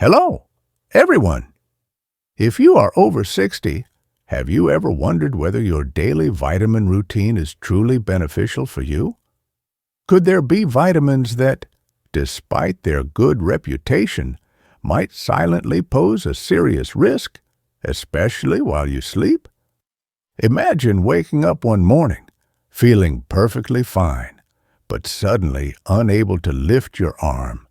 Hello, everyone. If you are over 60, have you ever wondered whether your daily vitamin routine is truly beneficial for you? Could there be vitamins that, despite their good reputation, might silently pose a serious risk, especially while you sleep? Imagine waking up one morning, feeling perfectly fine, but suddenly unable to lift your arm,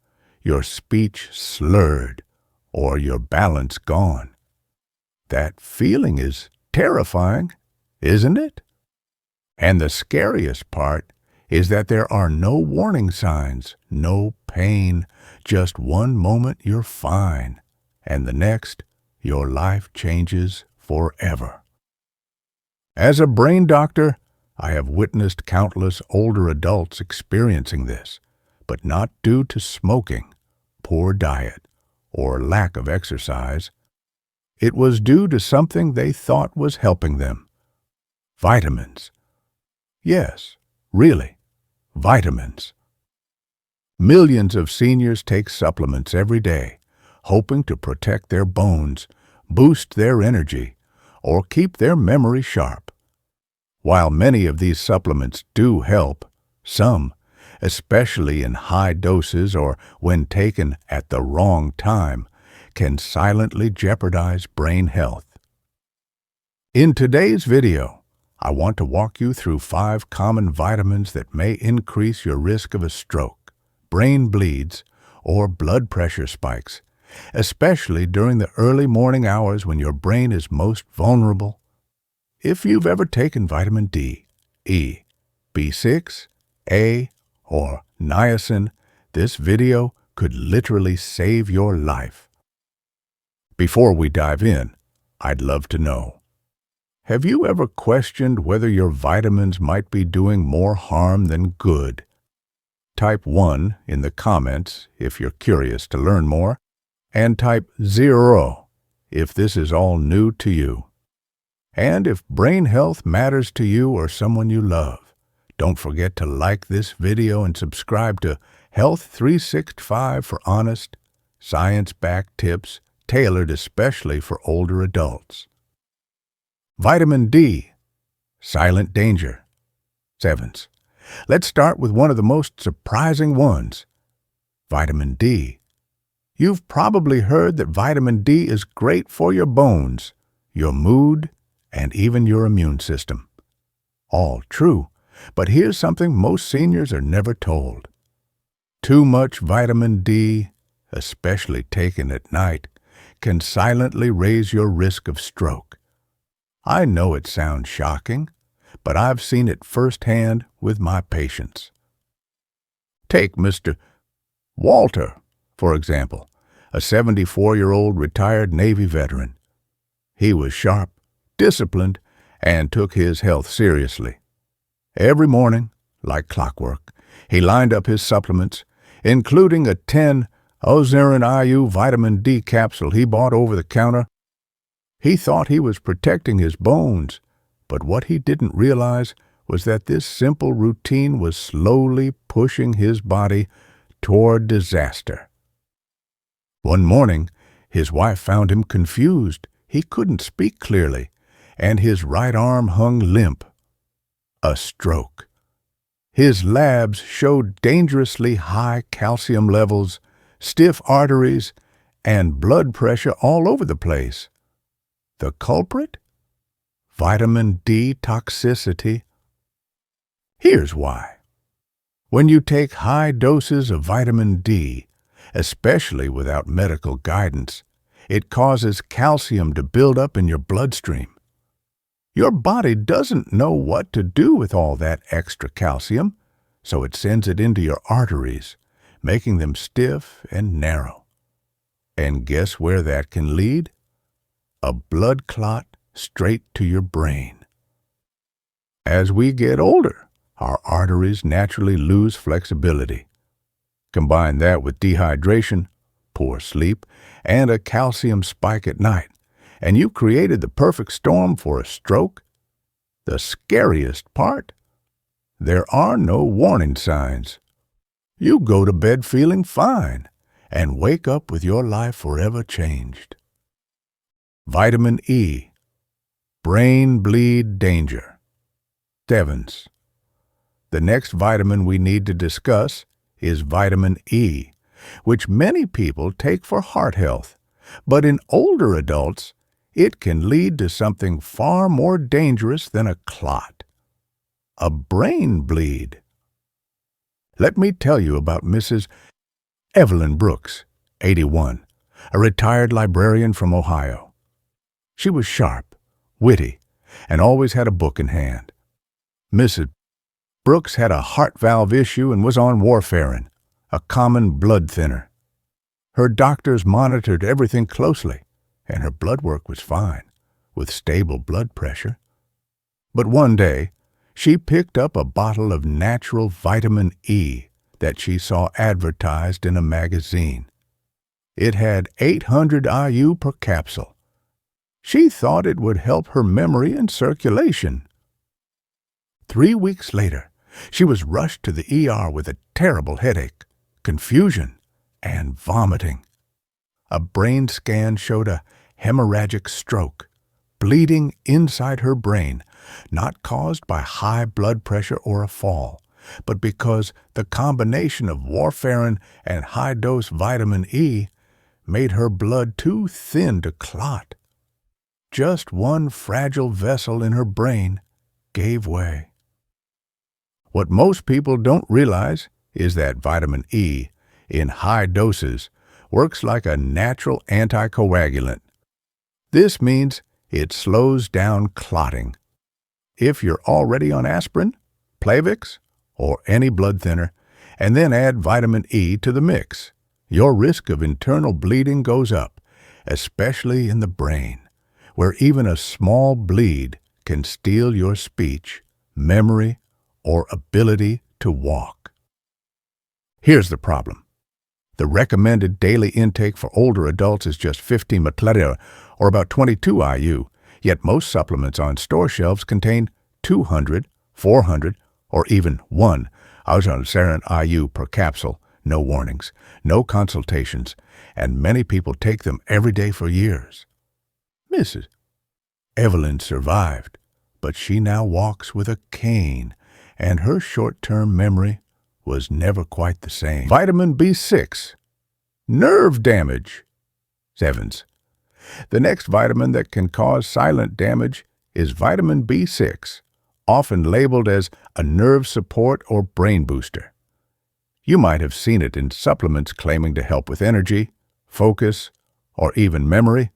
your speech slurred, or your balance gone. That feeling is terrifying, isn't it? And the scariest part is that there are no warning signs, no pain, just one moment you're fine, and the next, your life changes forever. As a brain doctor, I have witnessed countless older adults experiencing this, but not due to smoking, poor diet, or lack of exercise. It was due to something they thought was helping them. Vitamins. Yes, really, vitamins. Millions of seniors take supplements every day, hoping to protect their bones, boost their energy, or keep their memory sharp. While many of these supplements do help, some, especially in high doses or when taken at the wrong time, can silently jeopardize brain health. In today's video, I want to walk you through 5 common vitamins that may increase your risk of a stroke, brain bleeds, or blood pressure spikes, especially during the early morning hours when your brain is most vulnerable. If you've ever taken vitamin D, E, B6, A, or niacin, this video could literally save your life. Before we dive in, I'd love to know, have you ever questioned whether your vitamins might be doing more harm than good? Type 1 in the comments if you're curious to learn more, and type 0 if this is all new to you. And if brain health matters to you or someone you love, don't forget to like this video and subscribe to Health 365 for honest, science-backed tips tailored especially for older adults. Vitamin D, silent danger. 7s. Let's start with one of the most surprising ones, vitamin D. You've probably heard that vitamin D is great for your bones, your mood, and even your immune system. All true, but here's something most seniors are never told. Too much vitamin D, especially taken at night, can silently raise your risk of stroke. I know it sounds shocking, but I've seen it firsthand with my patients. Take Mr. Walter, for example, a 74-year-old retired Navy veteran. He was sharp, disciplined, and took his health seriously. Every morning, like clockwork, he lined up his supplements, including a 10 Ozerin IU vitamin D capsule he bought over the counter. He thought he was protecting his bones, but what he didn't realize was that this simple routine was slowly pushing his body toward disaster. One morning, his wife found him confused. He couldn't speak clearly, and his right arm hung limp. A stroke. His labs showed dangerously high calcium levels, stiff arteries, and blood pressure all over the place. The culprit? Vitamin D toxicity. Here's why. When you take high doses of vitamin D, especially without medical guidance, it causes calcium to build up in your bloodstream. Your body doesn't know what to do with all that extra calcium, so it sends it into your arteries, making them stiff and narrow. And guess where that can lead? A blood clot straight to your brain. As we get older, our arteries naturally lose flexibility. Combine that with dehydration, poor sleep, and a calcium spike at night, and you've created the perfect storm for a stroke. The scariest part? There are no warning signs. You go to bed feeling fine, and wake up with your life forever changed. Vitamin E, brain bleed danger. Devons. The next vitamin we need to discuss is vitamin E, which many people take for heart health, but in older adults, it can lead to something far more dangerous than a clot, a brain bleed. Let me tell you about Mrs. Evelyn Brooks, 81, a retired librarian from Ohio. She was sharp, witty, and always had a book in hand. Mrs. Brooks had a heart valve issue and was on warfarin, a common blood thinner. Her doctors monitored everything closely, and her blood work was fine, with stable blood pressure. But one day, she picked up a bottle of natural vitamin E that she saw advertised in a magazine. It had 800 IU per capsule. She thought it would help her memory and circulation. 3 weeks later, she was rushed to the ER with a terrible headache, confusion, and vomiting. A brain scan showed a hemorrhagic stroke, bleeding inside her brain, not caused by high blood pressure or a fall, but because the combination of warfarin and high-dose vitamin E made her blood too thin to clot. Just one fragile vessel in her brain gave way. What most people don't realize is that vitamin E, in high doses, works like a natural anticoagulant. This means it slows down clotting. If you're already on aspirin, Plavix, or any blood thinner, and then add vitamin E to the mix, your risk of internal bleeding goes up, especially in the brain, where even a small bleed can steal your speech, memory, or ability to walk. Here's the problem. The recommended daily intake for older adults is just 15 ml, or about 22 IU, yet most supplements on store shelves contain 200, 400, or even 1 IU per capsule, no warnings, no consultations, and many people take them every day for years. Mrs. Evelyn survived, but she now walks with a cane, and her short-term memory was never quite the same. Vitamin B6. Nerve damage. Sevens. The next vitamin that can cause silent damage is vitamin B6, often labeled as a nerve support or brain booster. You might have seen it in supplements claiming to help with energy, focus, or even memory.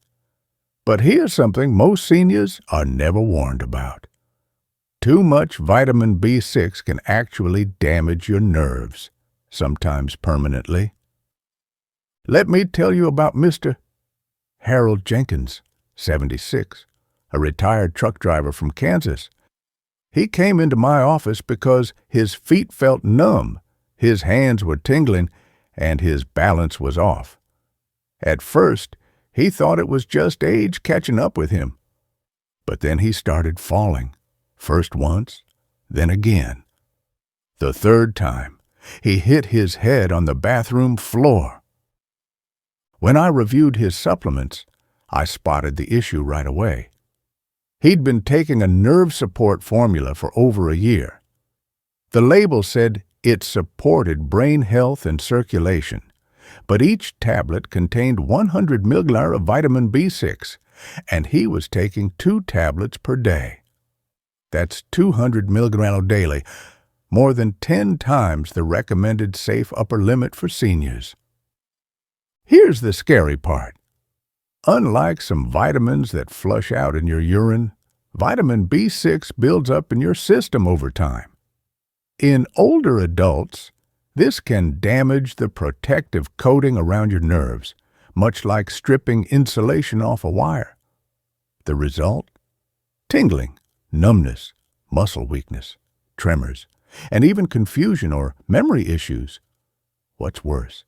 But here's something most seniors are never warned about. Too much vitamin B6 can actually damage your nerves, sometimes permanently. Let me tell you about Mr. Harold Jenkins, 76, a retired truck driver from Kansas. He came into my office because his feet felt numb, his hands were tingling, and his balance was off. At first, he thought it was just age catching up with him. But then he started falling. First once, then again. The third time, he hit his head on the bathroom floor. When I reviewed his supplements, I spotted the issue right away. He'd been taking a nerve support formula for over a year. The label said it supported brain health and circulation, but each tablet contained 100 mg of vitamin B6, and he was taking 2 tablets per day. That's 200 mg daily, more than 10 times the recommended safe upper limit for seniors. Here's the scary part. Unlike some vitamins that flush out in your urine, vitamin B6 builds up in your system over time. In older adults, this can damage the protective coating around your nerves, much like stripping insulation off a wire. The result? Tingling, numbness, muscle weakness, tremors, and even confusion or memory issues. What's worse?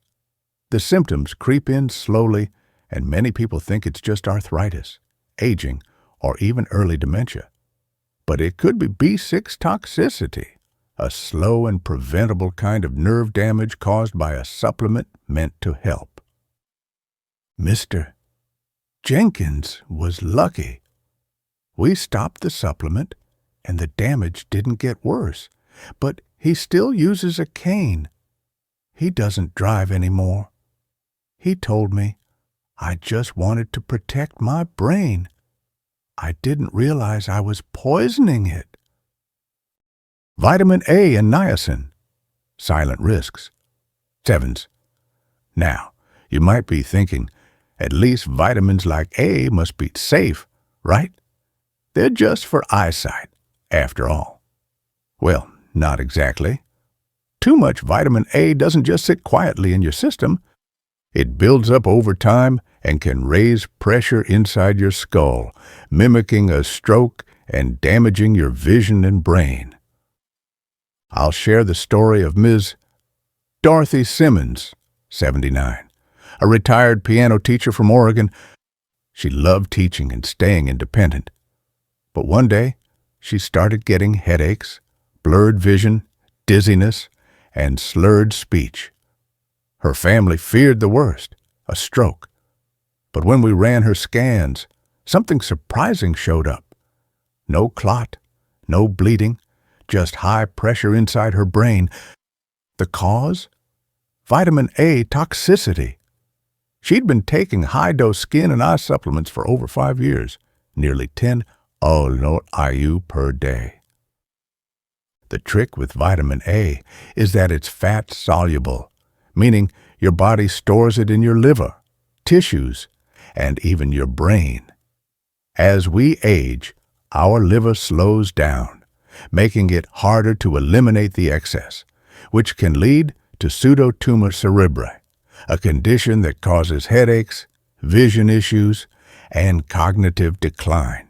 The symptoms creep in slowly, and many people think it's just arthritis, aging, or even early dementia. But it could be B6 toxicity, a slow and preventable kind of nerve damage caused by a supplement meant to help. Mr. Jenkins was lucky. We stopped the supplement, and the damage didn't get worse, but he still uses a cane. He doesn't drive anymore. He told me, I just wanted to protect my brain. I didn't realize I was poisoning it. Vitamin A and niacin. Silent risks. 7s. Now, you might be thinking, at least vitamins like A must be safe, right? They're just for eyesight, after all. Well, not exactly. Too much vitamin A doesn't just sit quietly in your system. It builds up over time and can raise pressure inside your skull, mimicking a stroke and damaging your vision and brain. I'll share the story of Ms. Dorothy Simmons, 79, a retired piano teacher from Oregon. She loved teaching and staying independent. But one day, she started getting headaches, blurred vision, dizziness, and slurred speech. Her family feared the worst, a stroke. But when we ran her scans, something surprising showed up. No clot, no bleeding, just high pressure inside her brain. The cause? Vitamin A toxicity. She'd been taking high-dose skin and eye supplements for over 5 years, nearly 10 IU per day. The trick with vitamin A is that it's fat-soluble, meaning your body stores it in your liver, tissues, and even your brain. As we age, our liver slows down, making it harder to eliminate the excess, which can lead to pseudotumor cerebri, a condition that causes headaches, vision issues, and cognitive decline.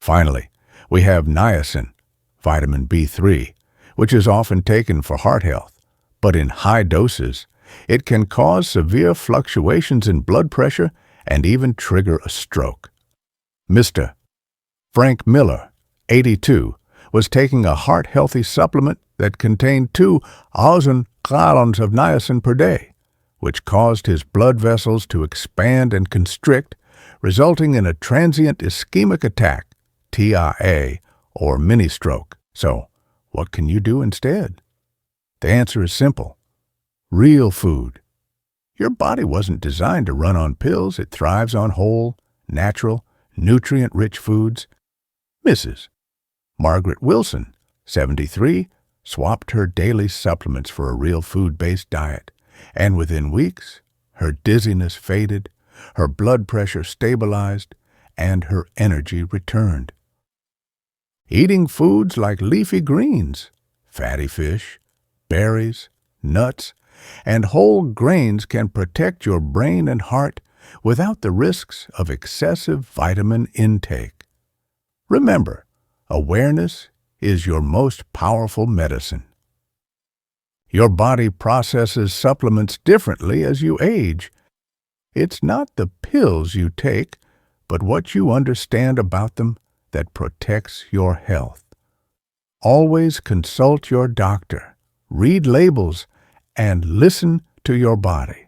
Finally, we have niacin, vitamin B3, which is often taken for heart health, but in high doses, it can cause severe fluctuations in blood pressure and even trigger a stroke. Mr. Frank Miller, 82, was taking a heart-healthy supplement that contained 2,000 gallons of niacin per day, which caused his blood vessels to expand and constrict, resulting in a transient ischemic attack, TIA, or mini-stroke. So, what can you do instead? The answer is simple. Real food. Your body wasn't designed to run on pills. It thrives on whole, natural, nutrient-rich foods. Mrs. Margaret Wilson, 73, swapped her daily supplements for a real food-based diet, and within weeks, her dizziness faded, her blood pressure stabilized, and her energy returned. Eating foods like leafy greens, fatty fish, berries, nuts, and whole grains can protect your brain and heart without the risks of excessive vitamin intake. Remember, awareness is your most powerful medicine. Your body processes supplements differently as you age. It's not the pills you take, but what you understand about them that protects your health. Always consult your doctor, read labels, and listen to your body.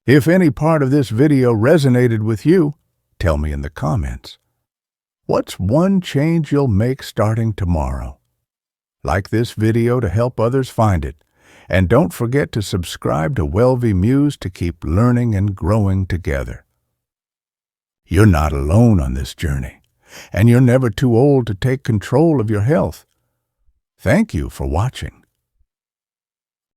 If any part of this video resonated with you, tell me in the comments. What's one change you'll make starting tomorrow? Like this video to help others find it, and don't forget to subscribe to Wellvy Muse to keep learning and growing together. You're not alone on this journey, and you're never too old to take control of your health. Thank you for watching.